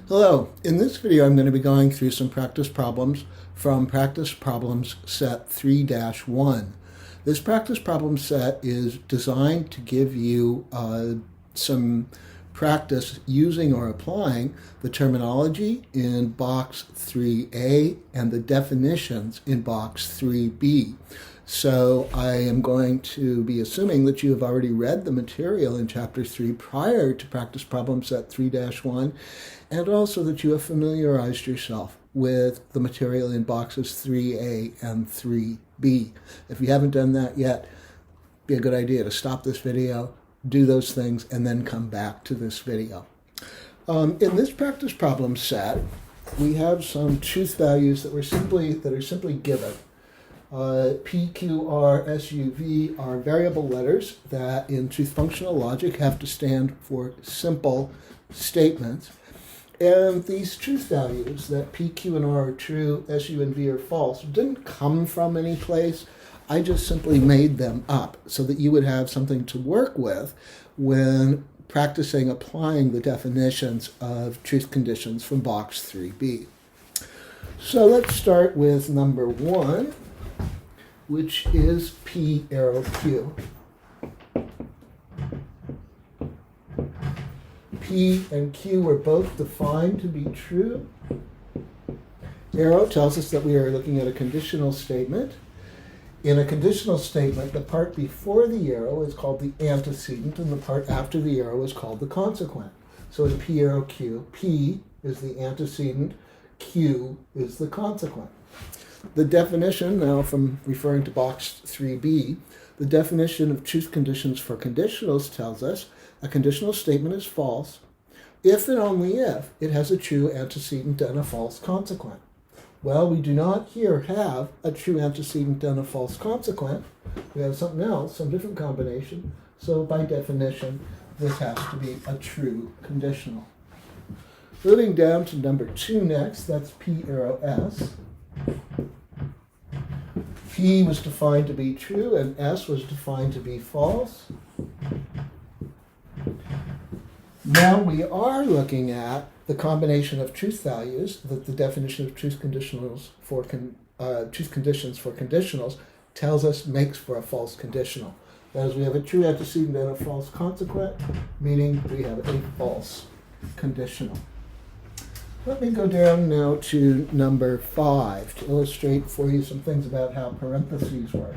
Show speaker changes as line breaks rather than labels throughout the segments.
Hello, in this video I'm going to be going through some practice problems from Practice Problems Set 3-1. This practice problem set is designed to give you some practice using or applying the terminology in box 3A and the definitions in box 3B. So I am going to be assuming that you have already read the material in Chapter 3 prior to Practice Problem Set 3-1, and also that you have familiarized yourself with the material in boxes 3A and 3B. If you haven't done that yet, it'd be a good idea to stop this video, do those things, and then come back to this video. In this practice problem set, we have some truth values that are simply given. P, Q, R, S, U, V are variable letters that in truth functional logic have to stand for simple statements. And these truth values that P, Q, and R are true, S, U, and V are false didn't come from any place. I just simply made them up so that you would have something to work with when practicing applying the definitions of truth conditions from box 3B. So let's start with number 1, which is P arrow Q. P and Q are both defined to be true. Arrow tells us that we are looking at a conditional statement. In a conditional statement, the part before the arrow is called the antecedent, and the part after the arrow is called the consequent. So in P arrow Q, P is the antecedent, Q is the consequent. The definition, now from referring to box 3B, the definition of truth conditions for conditionals tells us a conditional statement is false if and only if it has a true antecedent and a false consequent. Well, we do not here have a true antecedent and a false consequent. We have something else, some different combination. So by definition, this has to be a true conditional. Moving down to number 2 next, that's P arrow S. P was defined to be true and S was defined to be false. Now we are looking at the combination of truth values that the definition of truth conditions for conditionals tells us makes for a false conditional. That is, we have a true antecedent and a false consequent, meaning we have a false conditional. Let me go down now to number 5 to illustrate for you some things about how parentheses work.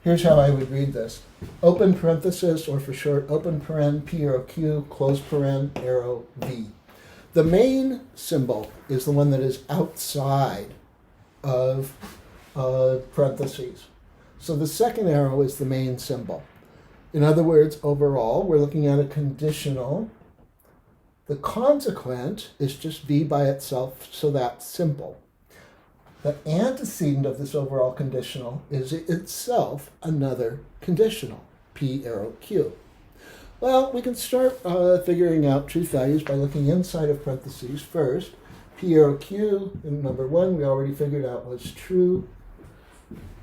Here's how I would read this. Open parenthesis, or for short, open paren, P arrow Q, close paren, arrow V. The main symbol is the one that is outside of parentheses. So the second arrow is the main symbol. In other words, overall, we're looking at a conditional. The consequent is just V by itself, so that's simple. The antecedent of this overall conditional is itself another conditional, P arrow Q. Well, we can start figuring out truth values by looking inside of parentheses first. P arrow Q in number 1 we already figured out was true.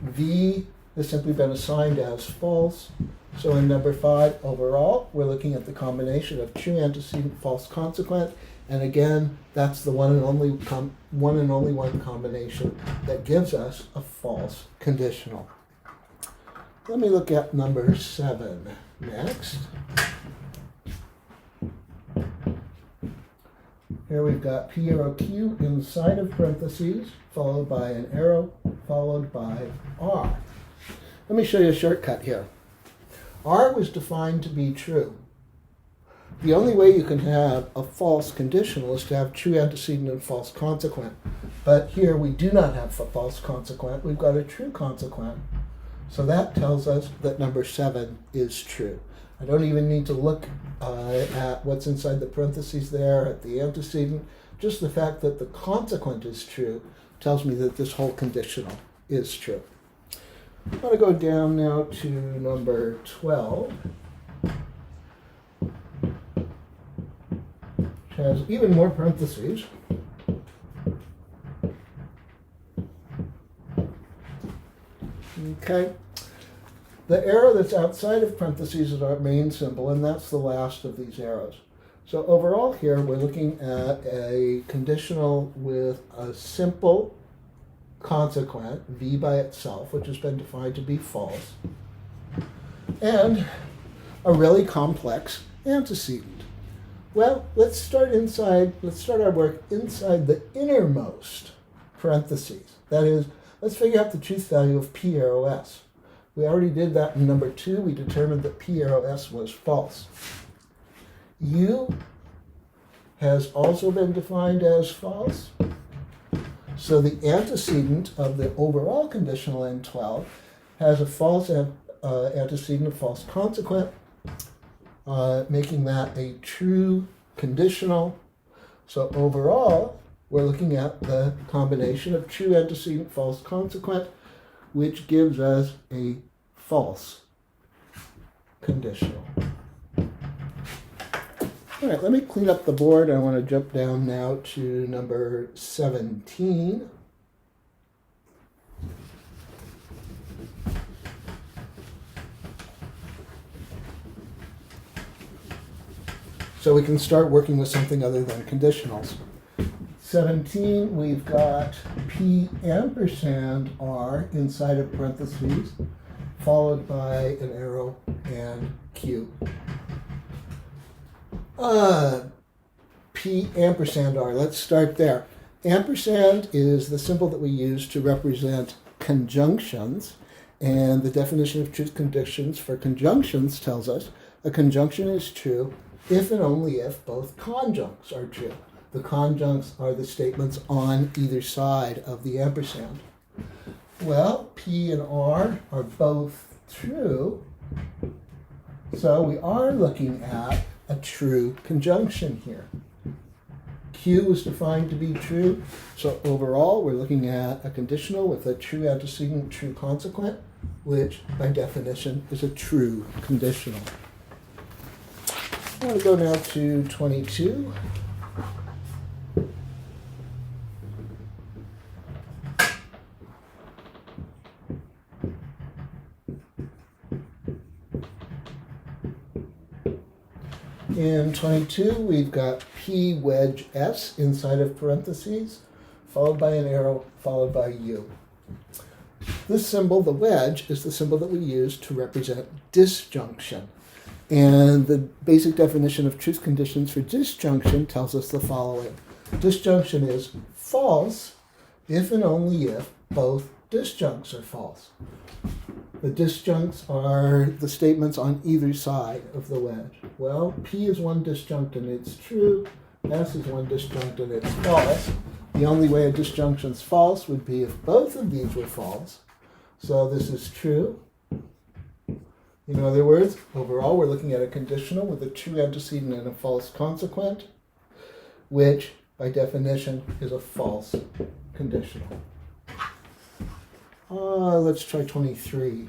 V has simply been assigned as false. So in number 5, overall, we're looking at the combination of true antecedent, false consequent, and again, that's the one and only one combination that gives us a false conditional. Let me look at number 7 next. Here we've got P arrow Q inside of parentheses, followed by an arrow, followed by R. Let me show you a shortcut here. R was defined to be true. The only way you can have a false conditional is to have true antecedent and false consequent. But here we do not have a false consequent. We've got a true consequent. So that tells us that number 7 is true. I don't even need to look at what's inside the parentheses there, at the antecedent. Just the fact that the consequent is true tells me that this whole conditional is true. I'm going to go down now to number 12, which has even more parentheses. Okay. The arrow that's outside of parentheses is our main symbol, and that's the last of these arrows. So overall here, we're looking at a conditional with a simple consequent, v by itself, which has been defined to be false, and a really complex antecedent. Well, let's start our work inside the innermost parentheses. That is, let's figure out the truth value of P arrow S. We already did that in number 2. We determined that P arrow S was false. U has also been defined as false. So the antecedent of the overall conditional in 12 has a false antecedent, a false consequent, making that a true conditional. So overall, we're looking at the combination of true antecedent, false consequent, which gives us a false conditional. All right, let me clean up the board. I want to jump down now to number 17. So we can start working with something other than conditionals. 17, we've got P ampersand R inside of parentheses, followed by an arrow and Q. P ampersand R, let's start there. Ampersand is the symbol that we use to represent conjunctions, and the definition of truth conditions for conjunctions tells us a conjunction is true if and only if both conjuncts are true. The conjuncts are the statements on either side of the ampersand. Well, P and R are both true, so we are looking at a true conjunction here. Q is defined to be true, so overall we're looking at a conditional with a true antecedent, true consequent, which by definition is a true conditional. I want to go now to 22. In 22, we've got P wedge S inside of parentheses, followed by an arrow, followed by U. This symbol, the wedge, is the symbol that we use to represent disjunction. And the basic definition of truth conditions for disjunction tells us the following. Disjunction is false if and only if both disjuncts are false. The disjuncts are the statements on either side of the wedge. Well, P is one disjunct and it's true. S is one disjunct and it's false. The only way a disjunction is false would be if both of these were false. So this is true. In other words, overall, we're looking at a conditional with a true antecedent and a false consequent, which by definition is a false conditional. Let's try 23.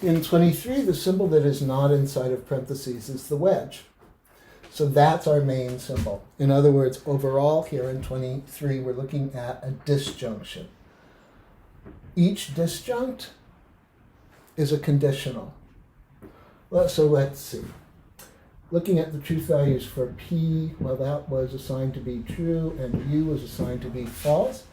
In 23, the symbol that is not inside of parentheses is the wedge. So that's our main symbol. In other words, overall here in 23, we're looking at a disjunction. Each disjunct is a conditional. So let's see. Looking at the truth values for P, well, that was assigned to be true, and U was assigned to be false.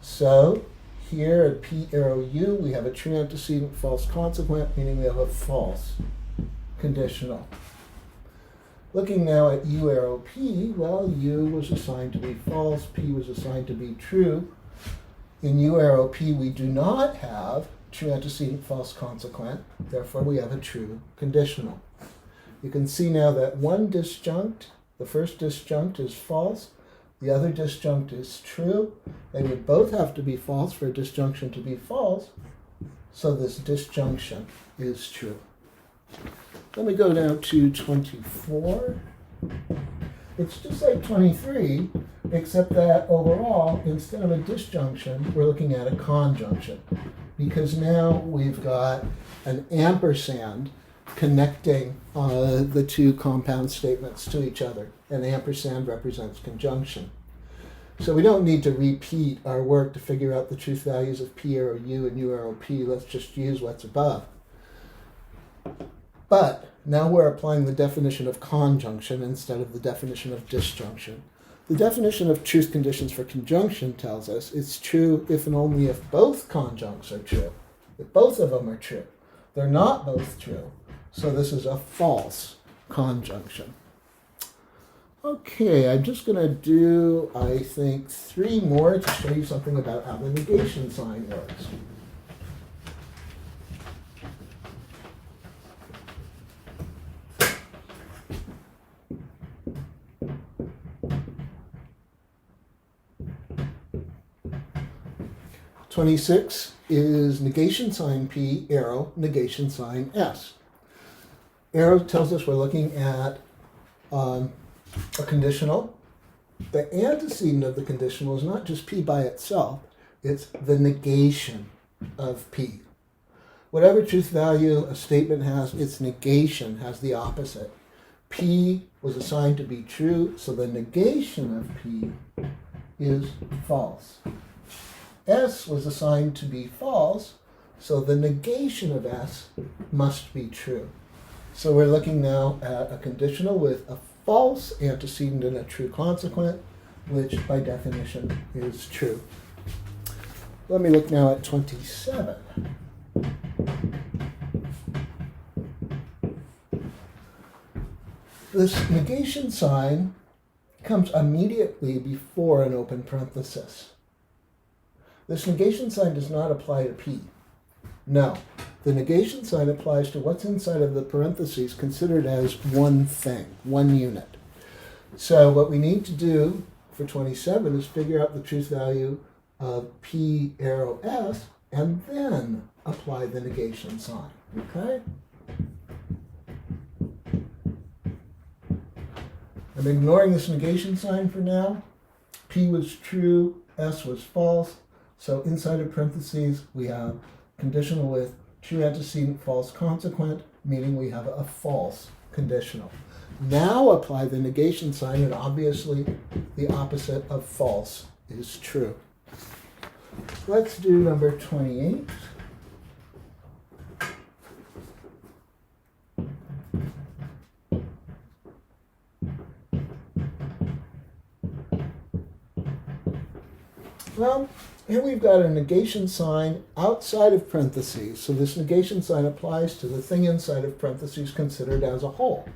So here at P arrow U, we have a true antecedent, false consequent, meaning we have a false conditional. Looking now at U arrow P, well, U was assigned to be false, P was assigned to be true. In U arrow P, we do not have true antecedent, false consequent, therefore we have a true conditional. You can see now that one disjunct, the first disjunct is false, the other disjunct is true. They would both have to be false for a disjunction to be false, so this disjunction is true. Let me go now to 24. It's just like 23, except that overall, instead of a disjunction, we're looking at a conjunction. because now we've got an ampersand connecting the two compound statements to each other. And ampersand represents conjunction. So we don't need to repeat our work to figure out the truth values of P arrow U and U arrow P. Let's just use what's above. But now we're applying the definition of conjunction instead of the definition of disjunction. The definition of truth conditions for conjunction tells us it's true if and only if both conjuncts are true. If both of them are true. They're not both true. So this is a false conjunction. Okay, I'm just going to do, I think, 3 more to show you something about how the negation sign works. (26) is negation sign P, arrow, negation sign S. Arrow tells us we're looking at a conditional. The antecedent of the conditional is not just P by itself, it's the negation of P. Whatever truth value a statement has, its negation has the opposite. P was assigned to be true, so the negation of P is false. S was assigned to be false, so the negation of S must be true. So we're looking now at a conditional with a false antecedent and a true consequent, which by definition is true. Let me look now at 27. This negation sign comes immediately before an open parenthesis. This negation sign does not apply to P. No, the negation sign applies to what's inside of the parentheses considered as one thing, one unit. So what we need to do for 27 is figure out the truth value of P arrow S and then apply the negation sign, okay? I'm ignoring this negation sign for now. P was true, S was false. So inside of parentheses, we have conditional with true antecedent, false consequent, meaning we have a false conditional. Now apply the negation sign, and obviously the opposite of false is true. Let's do number 28. Well, here we've got a negation sign outside of parentheses. So this negation sign applies to the thing inside of parentheses considered as a whole.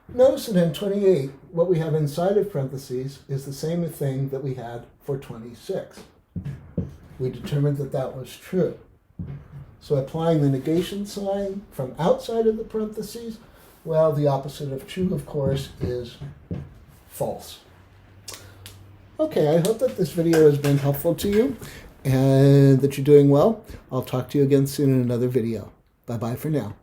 Notice that in 28, what we have inside of parentheses is the same thing that we had for 26. We determined that that was true. So applying the negation sign from outside of the parentheses, well, the opposite of true, of course, is false. Okay, I hope that this video has been helpful to you and that you're doing well. I'll talk to you again soon in another video. Bye-bye for now.